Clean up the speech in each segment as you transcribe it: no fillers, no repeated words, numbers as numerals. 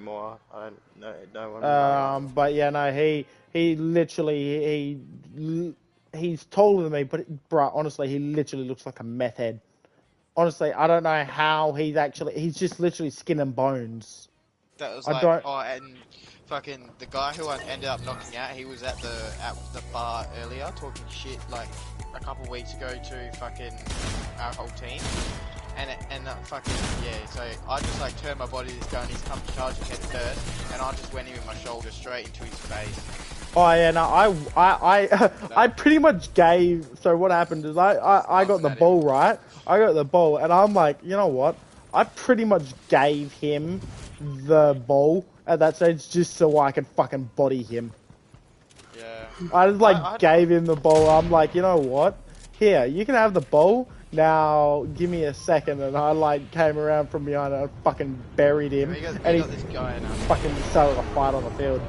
more. I don't know. No one. But yeah, no, he literally he's taller than me, but bruh, honestly, he literally looks like a meth head. Honestly, I don't know how he's just literally skin and bones. That was I like, don't. oh, and fucking the guy who I ended up knocking out, he was at the bar earlier talking shit like a couple weeks ago to fucking our whole team, and fucking yeah. So I just like turned my body to this guy, and he's come charging head first, and I just went in with my shoulder straight into his face. Oh yeah, no, I pretty much gave. So what happened is I got Laughing the at him. ball, right. I got the ball, and I'm like, you know what? I pretty much gave him the ball at that stage just so I could fucking body him. Yeah. I just I gave him the ball. I'm like, you know what? Here, you can have the ball. Now, give me a second, and I came around from behind and I fucking buried him, yeah, and he he got this guy in fucking started a fight on the field.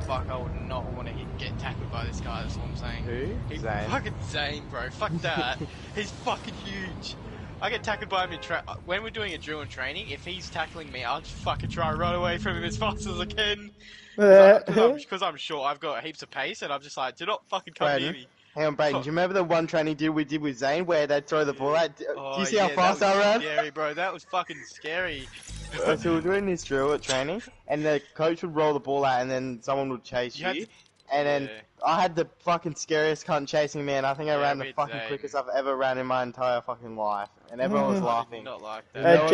Fuck, I would not want to get tackled by this guy, that's what I'm saying. Who? Zane. Fucking Zane, bro. Fuck that. He's fucking huge. I get tackled by him when we're doing a drill and training. If he's tackling me, I'll just fucking try and run away from him as fast as I can. Because I'm short, I've got heaps of pace, and I'm just like, do not fucking come near me. Hang on, Brayden, do you remember the one training deal we did with Zane where they'd throw the ball out? Do you see how fast I ran? Scary, bro. That was fucking scary. So we were doing this drill at training, and the coach would roll the ball out, and then someone would chase you. And then I had the fucking scariest cunt chasing me, and I think I ran the fucking quickest I've ever ran in my entire fucking life. And everyone was laughing. Not like that.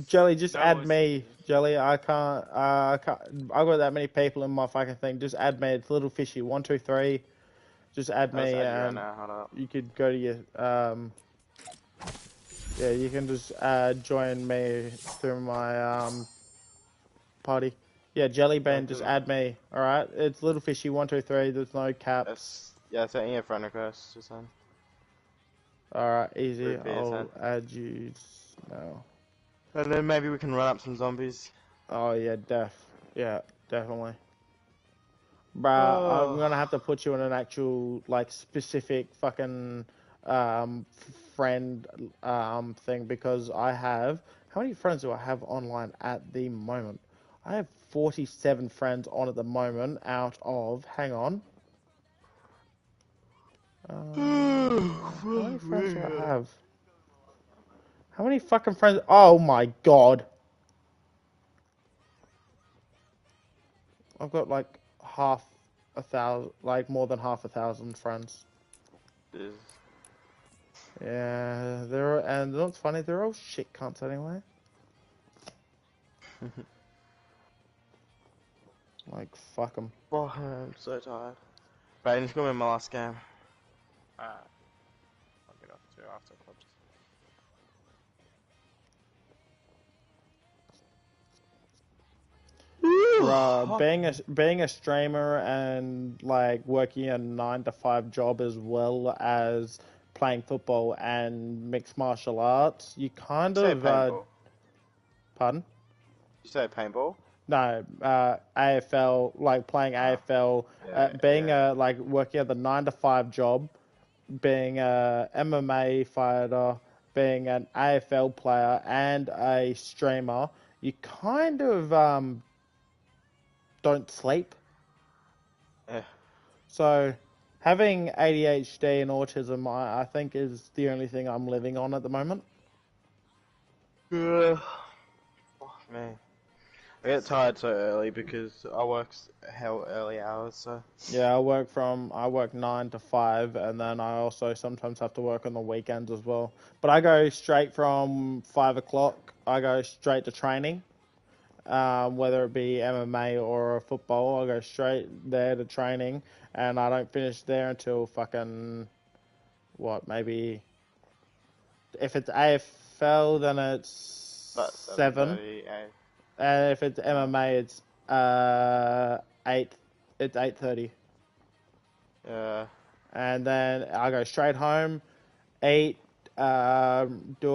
Jelly, just add me. Jelly, I can't, I've got that many people in my fucking thing. Just add me. It's Little Fishy 123. Just add me, and you could go to your yeah, you can just join me through my party. Yeah, Jellybean, just add me. All right, it's Little Fishy 123. There's no caps. Yeah, setting your friend request, just saying. All right, easy. I'll add you now. And then maybe we can run up some zombies. Oh yeah, definitely. Bruh, I'm gonna have to put you in an actual specific fucking friend thing because I have how many friends do I have online at the moment? I have 47 friends on at the moment out of hang on. How many friends do I have? How many fucking friends? Oh my god. I've got half a thousand, more than half a thousand friends. Yeah, and you know what's funny? They're all shit cunts anyway. Fuck them. Oh, I'm so tired. Brayden, it's gonna be my last game. I'll get off to after clubs. Being a streamer and working a 9-to-5 job as well as playing football and mixed martial arts, you kind of pardon? Did you say paintball? No, AFL, playing AFL, working at the 9-to-5 job, being a MMA fighter, being an AFL player and a streamer, you kind of don't sleep. Yeah. So having ADHD and autism, I think, is the only thing I'm living on at the moment. Oh, man. I get tired so early because I work hell early hours, so... Yeah, I work 9 to 5, and then I also sometimes have to work on the weekends as well. But I go straight from 5 o'clock, I go straight to training. Whether it be MMA or football, I go straight there to training, and I don't finish there until fucking, maybe... If it's AFL, then it's 7. And if it's MMA, it's 8. It's 8:30. Yeah. And then I go straight home, eat, do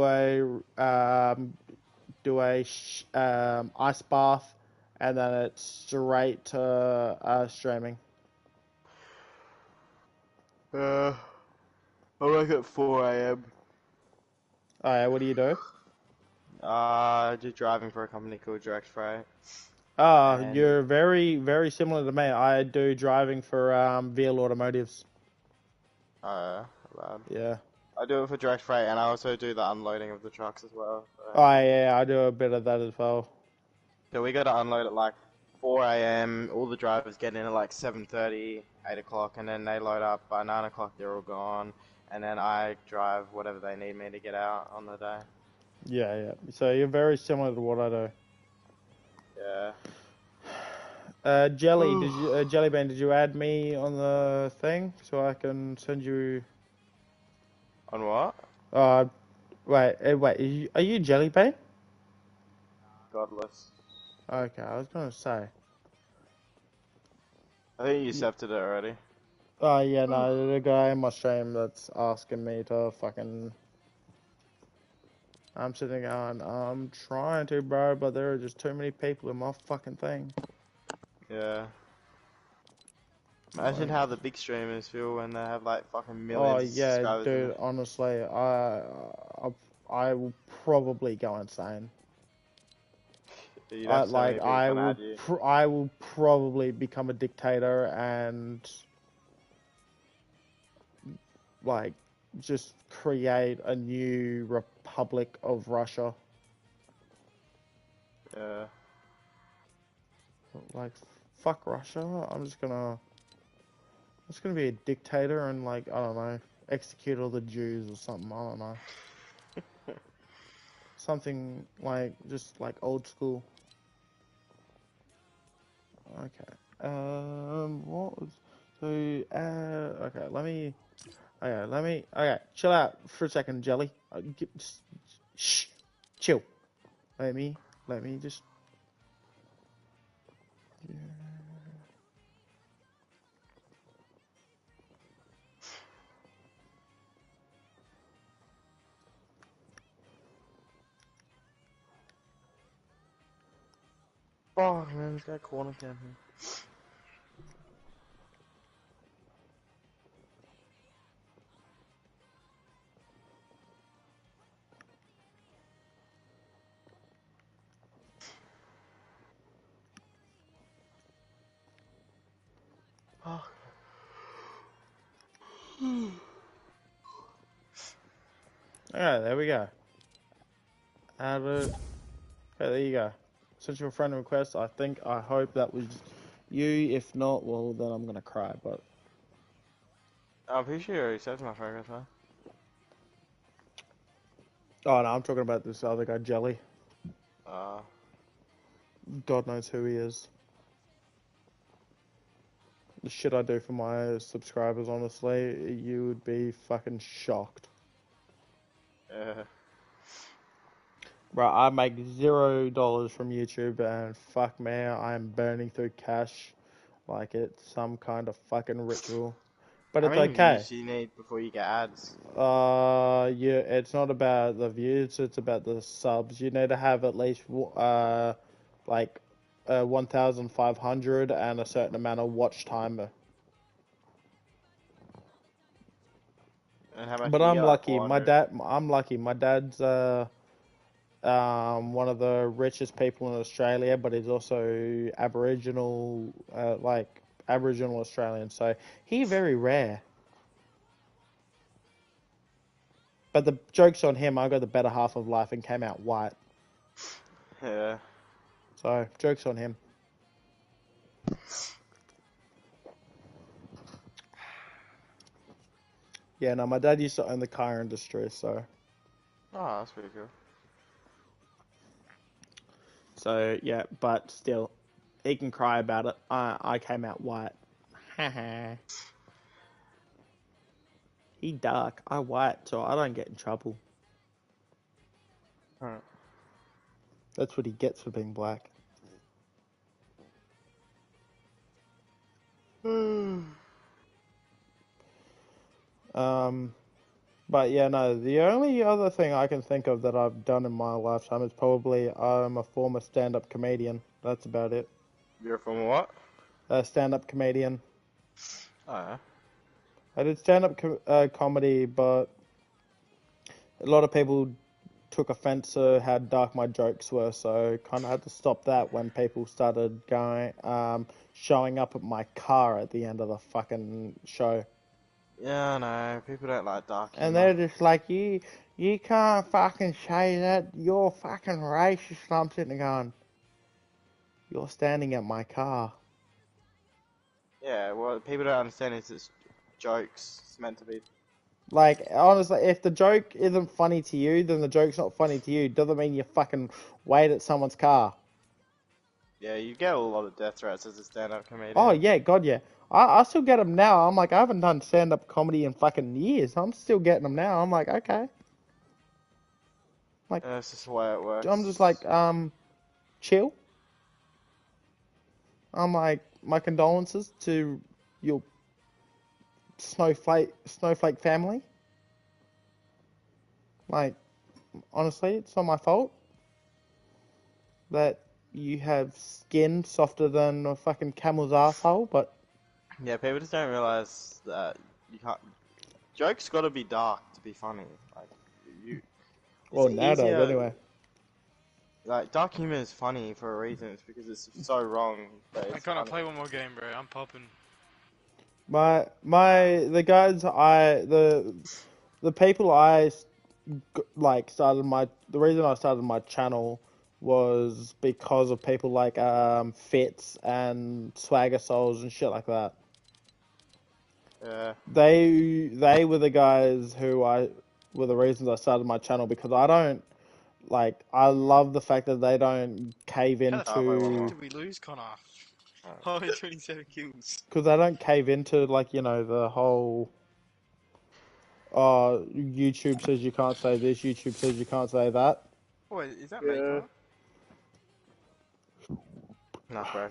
a ice bath, and then it's straight to streaming. I work at 4 AM. Oh yeah, what do you do? I do driving for a company called Direct Freight. You're very, very similar to me. I do driving for VL Automotives. Bad. Yeah. I do it for direct freight, and I also do the unloading of the trucks as well. So. Oh yeah, I do a bit of that as well. So we got to unload at like 4 a.m. All the drivers get in at like 7:30, 8 o'clock, and then they load up by 9 o'clock. They're all gone, and then I drive whatever they need me to get out on the day. Yeah. So you're very similar to what I do. Yeah. Jelly, Jellybean, did you add me on the thing so I can send you? On what? Wait. Are you Jellybean? Godless. Okay, I was gonna say. I think you accepted it already. Oh yeah, no, the guy in my stream that's asking me to fucking. I'm sitting going, I'm trying to, bro, but there are just too many people in my fucking thing. Yeah. Imagine how the big streamers feel when they have like fucking millions Oh of yeah, subscribers. dude. Honestly, I will probably go insane. I will probably become a dictator and like just create a new Republic of Russia. Yeah. Like fuck Russia. I'm just gonna be a dictator and like I don't know, execute all the Jews or something. I don't know. Something like just like old school. Okay. What was so? Okay. Okay. Chill out for a second, Jelly. Shh. Chill. Let me just. Yeah. Oh man, this guy corner camping. Oh. Alright, there we go. Okay, there you go. Sent you a friend request. I hope that was you. If not, well, then I'm gonna cry. But I'm pretty sure you already said my friend request, man. oh no, I'm talking about this other guy, Jelly. God knows who he is. The shit I do for my subscribers, honestly, you would be fucking shocked. Yeah. Bro, I make $0 from YouTube, and fuck me, I am burning through cash like it's some kind of fucking ritual. But it's How many okay. views do you need before you get ads? Yeah, it's not about the views, it's about the subs. You need to have at least, like, 1,500 and a certain amount of watch time. And how much But do you I'm get, like lucky. 400? I'm lucky. My dad's, one of the richest people in Australia, but he's also Aboriginal, like, Aboriginal Australian, so he very rare. But the joke's on him. I got the better half of life and came out white. Yeah. So, joke's on him. Yeah, no, my dad used to own the car industry, so... Oh, that's pretty cool. So, yeah, but still, he can cry about it. I came out white. Haha. He dark, I white, so I don't get in trouble. Alright. That's what he gets for being black. But yeah, no, the only other thing I can think of that I've done in my lifetime is probably I'm a former stand-up comedian. That's about it. You're from what? A stand-up comedian. Oh, yeah. I did stand-up comedy, but a lot of people took offense to how dark my jokes were, so kind of had to stop that when people started showing up at my car at the end of the fucking show. Yeah, no, people don't like dark humor. And they're just like, you can't fucking say that, you're fucking racist. And I'm sitting there going, you're standing at my car. Yeah, well, people don't understand it's jokes. It's meant to be. Like, honestly, if the joke isn't funny to you, then the joke's not funny to you. Doesn't mean you fucking wait at someone's car. Yeah, you get a lot of death threats as a stand-up comedian. Oh, yeah, God, yeah. I still get them now. I'm like, I haven't done stand-up comedy in fucking years. I'm still getting them now. I'm like, okay. Like, that's just the way it works. I'm just like, chill. I'm like, my condolences to your snowflake family. Like, honestly, it's not my fault that you have skin softer than a fucking camel's asshole, but... Yeah, people just don't realise that you can't... Jokes gotta be dark to be funny. Like, well, nowadays, anyway. Like, dark humor is funny for a reason. It's because it's so wrong. I can't play one more game, bro. I'm popping. The people I like started the reason I started my channel was because of people like Fitz and Swagger Souls and shit like that. Yeah. They were the guys who were the reasons I started my channel, because I love the fact that they don't cave into... How did we lose, Connor? Only 27 kills. Because they don't cave into, like, you know, the whole... YouTube says you can't say this, YouTube says you can't say that. Wait, is that me, Connor? Nah, bro.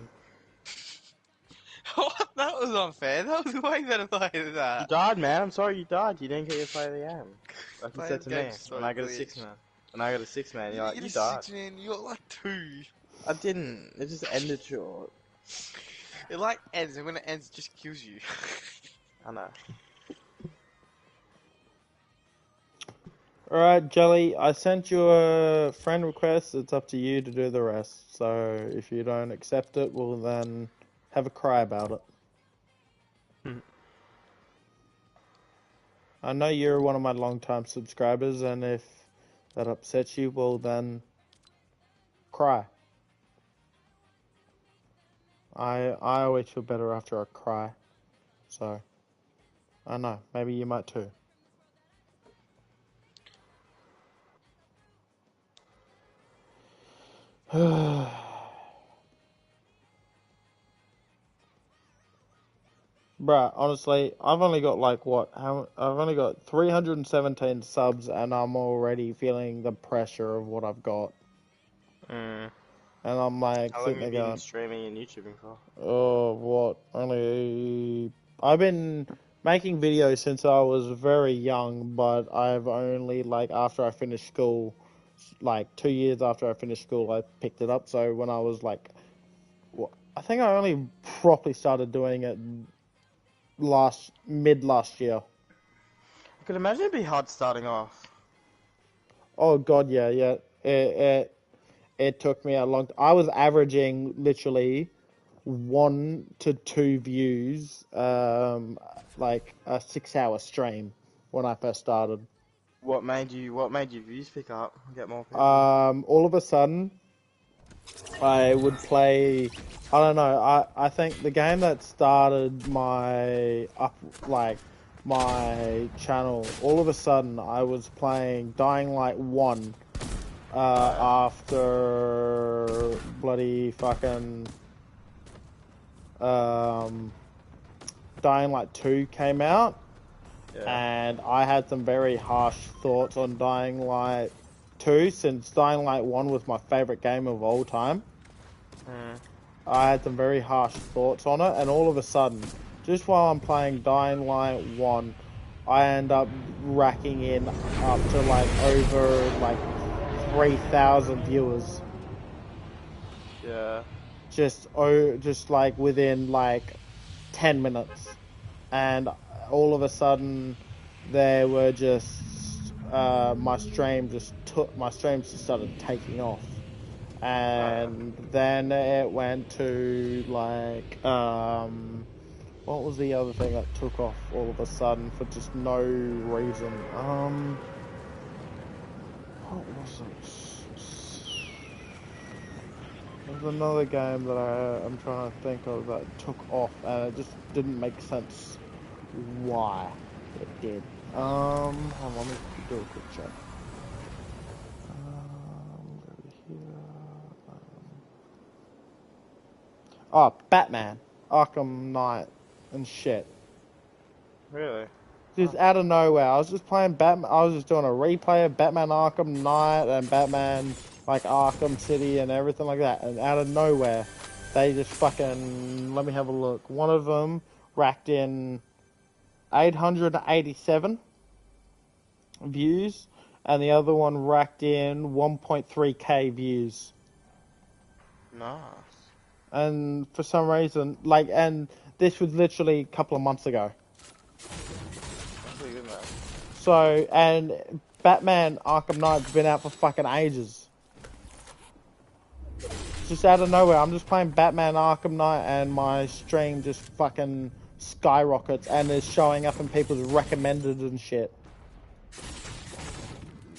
What? That was unfair. That was way better play than that. You died, man. I'm sorry you died. You didn't get your play of the game. Like you said to me. So when I got a 6-man. When I got a 6-man, you're like, you died. 6-man, you got like 2. I didn't. It just ended short. It like ends, and when it ends, it just kills you. I know. Alright, Jelly, I sent you a friend request. It's up to you to do the rest. So if you don't accept it, we'll then have a cry about it. I know you're one of my long-time subscribers, and if that upsets you, well then cry. I always feel better after I cry. So, I don't know, maybe you might too. Bruh, honestly, I've only got like I've only got 317 subs, and I'm already feeling the pressure of what I've got. And I'm like, how long have you been streaming and YouTubing for? Oh, what? I've been making videos since I was very young, but I've only, like, after I finished school, like 2 years after I finished school, I picked it up. So when I was like, I think I only properly started doing it mid last year. I could imagine it'd be hard starting off. Oh god, yeah. It took me a long time. I was averaging literally 1 to 2 views, like a 6-hour stream when I first started. What made you views pick up? Get more people? All of a sudden, I would play. I don't know. I think the game that started my channel. All of a sudden, I was playing Dying Light 1. After bloody fucking Dying Light 2 came out, and I had some very harsh thoughts on Dying Light 2, since Dying Light 1 was my favourite game of all time. I had some very harsh thoughts on it, and all of a sudden, just while I'm playing Dying Light 1, I end up racking in up to like over like 3,000 viewers. Yeah. Just like within like 10 minutes, and all of a sudden there were just my streams just started taking off, and then it went to like what was the other thing that took off all of a sudden for just no reason? What was it? There's another game that I'm trying to think of that took off, and it just didn't make sense why it did. Hold on, let me do a quick check. Over here. Oh, Batman, Arkham Knight, and shit. Really? Just out of nowhere. I was just playing Batman. I was just doing a replay of Batman Arkham Knight and Batman like Arkham City and everything like that. And out of nowhere, they just fucking, let me have a look. One of them racked in 887 views, and the other one racked in 1.3k views. Nice. And for some reason, like, and this was literally a couple of months ago. Good, man. So, and Batman Arkham Knight's been out for fucking ages. Just out of nowhere, I'm just playing Batman Arkham Knight and my stream just fucking skyrockets and is showing up in people's recommended and shit.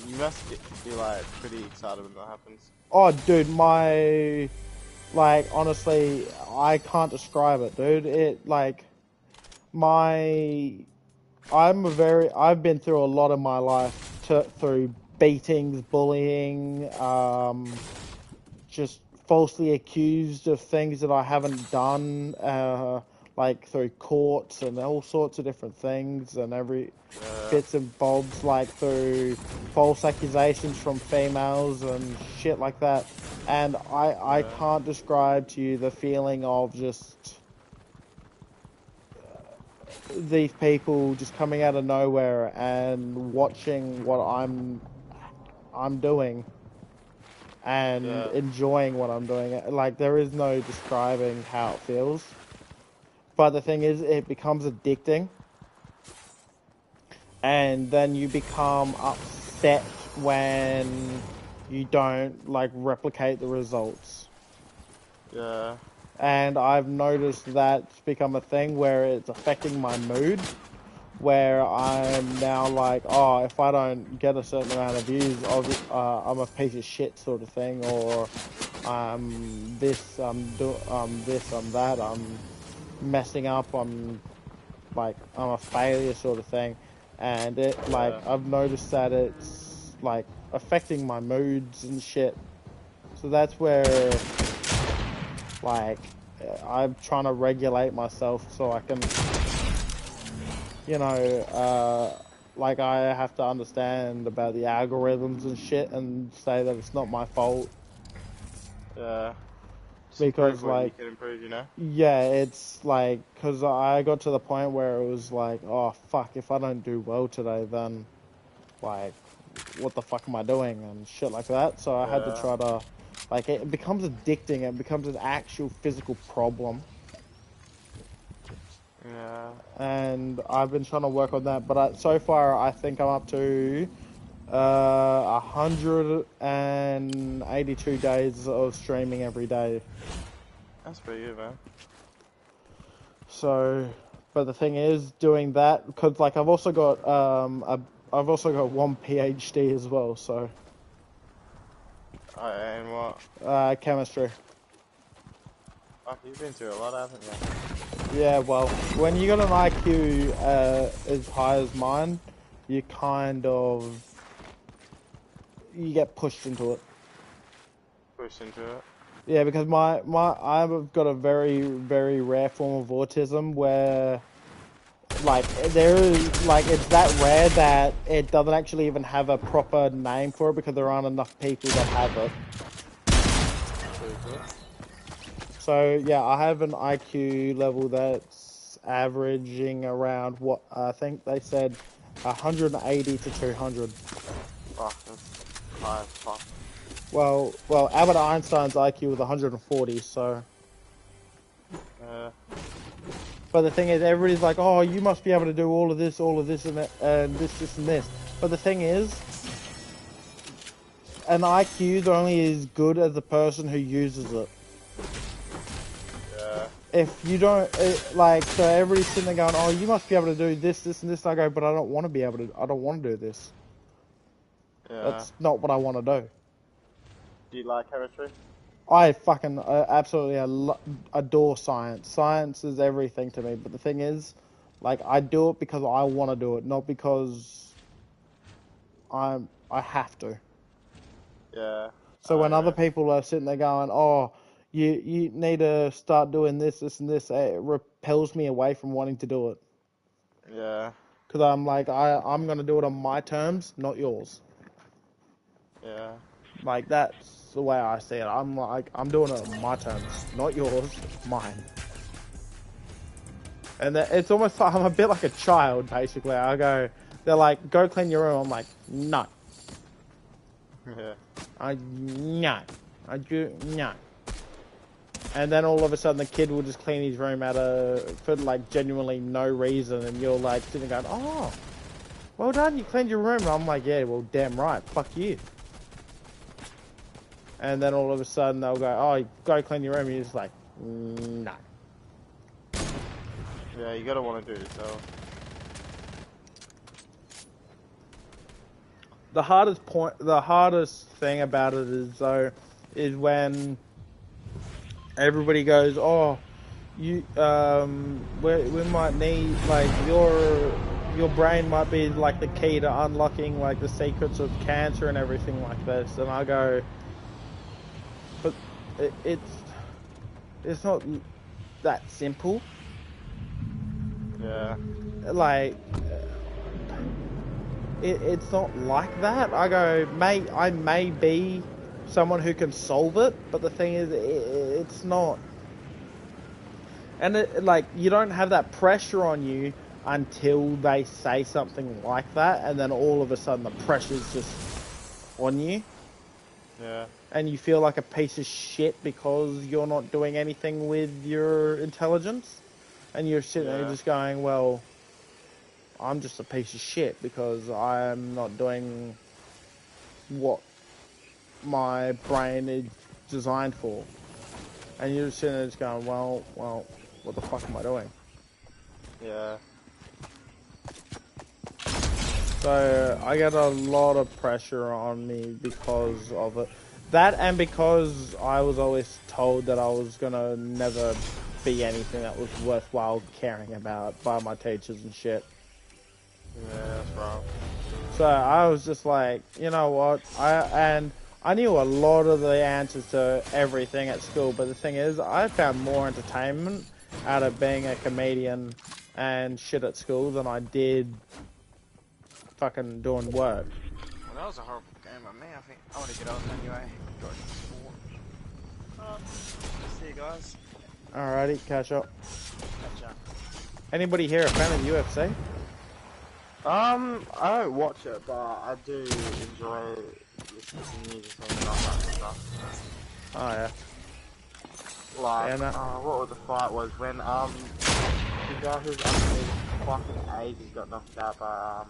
You must be like pretty excited when that happens. Oh, dude, like, honestly, I can't describe it, dude. It, like, I've been through a lot of my life through beatings, bullying, just falsely accused of things that I haven't done, like through courts and all sorts of different things and bits and bobs, like through false accusations from females and shit like that. And I can't describe to you the feeling of just these people just coming out of nowhere and watching what I'm doing and enjoying what I'm doing. Like, there is no describing how it feels. But the thing is, it becomes addicting. And then you become upset when you don't, like, replicate the results. Yeah. And I've noticed that's become a thing where it's affecting my mood, where I'm now like, oh, if I don't get a certain amount of views, I'm a piece of shit sort of thing, or I'm this, I'm that, I'm messing up, I'm a failure sort of thing. And it, like, I've noticed that it's, like, affecting my moods and shit. So that's where, like, I'm trying to regulate myself so I can, you know, like, I have to understand about the algorithms and shit and say that it's not my fault. Yeah. Because, like, you can improve, you know? yeah, it's like, because I got to the point where it was like, oh, fuck, if I don't do well today, then, like, what the fuck am I doing and shit like that. So I had to try to, like, it becomes addicting. It becomes an actual physical problem. Yeah. And I've been trying to work on that, but so far I think I'm up to 182 days of streaming every day. That's pretty good, man. So, but the thing is, doing that, because, like, I've also got I've also got one PhD as well, so. And what? Chemistry. Fuck, you've been through a lot, haven't you? Yeah, well, when you got an IQ as high as mine, you kind of, you get pushed into it. Pushed into it? Yeah, because I've got a very, very rare form of autism where, like, there is, like, it's that rare that it doesn't actually even have a proper name for it because there aren't enough people that have it. So, yeah, I have an IQ level that's averaging around, what, I think they said 180 to 200. Fuck, that's high as fuck. Well, Albert Einstein's IQ was 140, so. But the thing is, everybody's like, oh, you must be able to do all of this, and this, and this. But the thing is, an IQ is only as good as the person who uses it. Yeah. If you don't, so everybody's sitting there going, oh, you must be able to do this, this, and this. And I go, but I don't want to be able to, I don't want to do this. Yeah. That's not what I want to do. Do you like chemistry? I fucking absolutely adore science. Science is everything to me. But the thing is, like, I do it because I want to do it, not because I have to. Yeah. So when other people are sitting there going, oh, you need to start doing this, this, and this, it repels me away from wanting to do it. Yeah. Because I'm like, I'm going to do it on my terms, not yours. Yeah. Like, that's the way I see it. I'm like, I'm doing it on my terms, not yours, mine. And it's almost like I'm a bit like a child, basically. They're like, go clean your room. I'm like, no. Yeah. No. I do not. And then all of a sudden the kid will just clean his room for like genuinely no reason. And you're like sitting going, oh, well done, you cleaned your room. And I'm like, yeah, well, damn right. Fuck you. And then all of a sudden they'll go, oh, go clean your room. And you're just like, no. Yeah, you gotta want to do it yourself. The hardest thing about it is when everybody goes, oh, we might need, like, your brain might be like the key to unlocking like the secrets of cancer and everything like this. And I go, but it's not that simple. Yeah. Like, it's not like that. I go, I may be someone who can solve it, but the thing is, it's not. And like, you don't have that pressure on you until they say something like that, and then all of a sudden the pressure's just on you. Yeah. And you feel like a piece of shit because you're not doing anything with your intelligence. And you're sitting there just going, well, I'm just a piece of shit because I'm not doing what my brain is designed for. And you're just sitting there just going, well, what the fuck am I doing? Yeah. So I get a lot of pressure on me because of it. That, and because I was always told that I was gonna never be anything that was worthwhile caring about by my teachers and shit. Yeah, that's wrong. So I was just like, you know what? I knew a lot of the answers to everything at school, but the thing is, I found more entertainment out of being a comedian and shit at school than I did fucking doing work. Well, that was a horrible game by me. I think I want to get on anyway. See you guys. Alrighty, catch up. Catch up. Anybody here a fan of UFC? I don't watch it, but I do enjoy listening to music and stuff. Oh yeah. Like, what was the fight was when the guy who's underneath fucking ages got knocked out by I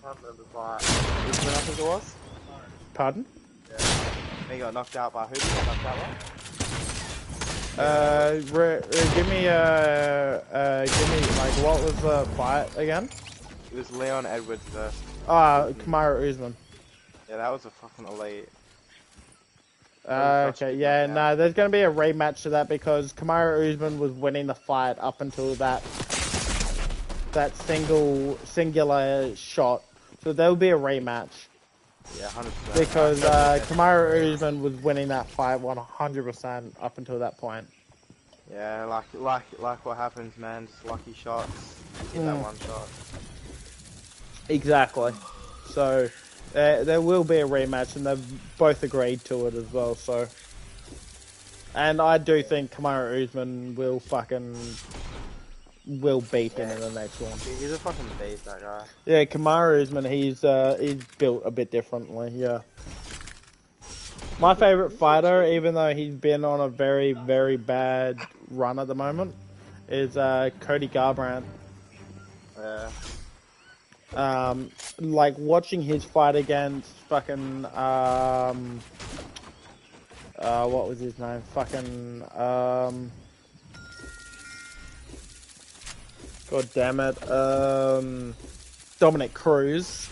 can't remember the fight. When I think it was? Pardon? Yeah. He got knocked out by who? Did he get knocked out by? Give me like, what was the fight again? It was Leon Edwards versus Kamaru Usman. Yeah, that was a fucking elite. Okay, yeah, no, there's going to be a rematch to that because Kamaru Usman was winning the fight up until that singular shot. So there'll be a rematch. Yeah, 100%. Because Kamaru Usman was winning that fight 100% up until that point. Yeah, like what happens, man. Just lucky shots. Hit that one shot. Exactly. So there will be a rematch, and they've both agreed to it as well. So, and I do think Kamaru Usman will beat him in the next one. He's a fucking beast, that guy. Yeah, Kamaru Usman, he's built a bit differently, yeah. My favourite fighter, even though he's been on a very, very bad run at the moment, is Cody Garbrandt. Yeah. Like watching his fight against fucking what was his name? Fucking God damn it, Dominic Cruz.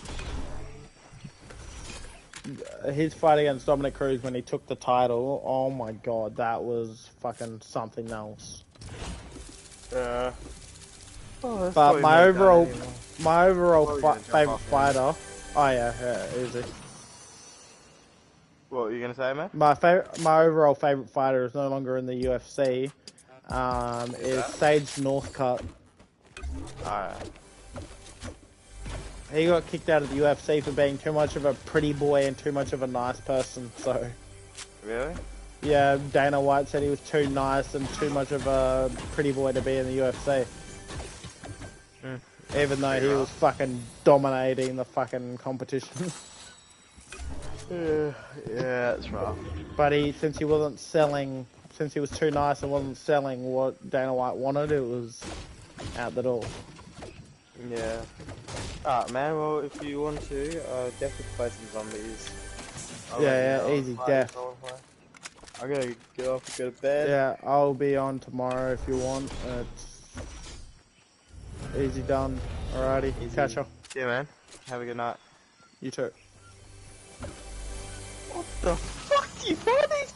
His fight against Dominic Cruz when he took the title, oh my god, that was fucking something else. Oh, but my overall favorite fighter. Oh yeah, easy. What were you gonna say, man? My overall favorite fighter is no longer in the UFC. Is Sage Northcutt. Alright. He got kicked out of the UFC for being too much of a pretty boy and too much of a nice person, so... Really? Yeah, Dana White said he was too nice and too much of a pretty boy to be in the UFC. Even though he was fucking dominating the fucking competition. Yeah, that's rough. But since he wasn't selling, since he was too nice and wasn't selling what Dana White wanted, it was out the door. Yeah. Alright, man, well, if you want to, definitely play some zombies. Yeah, easy, def. I'm gonna get off and go to bed. Yeah, I'll be on tomorrow if you want. It's easy done. Alrighty, catch ya. Yeah, man. Have a good night. You too. What the fuck do you find these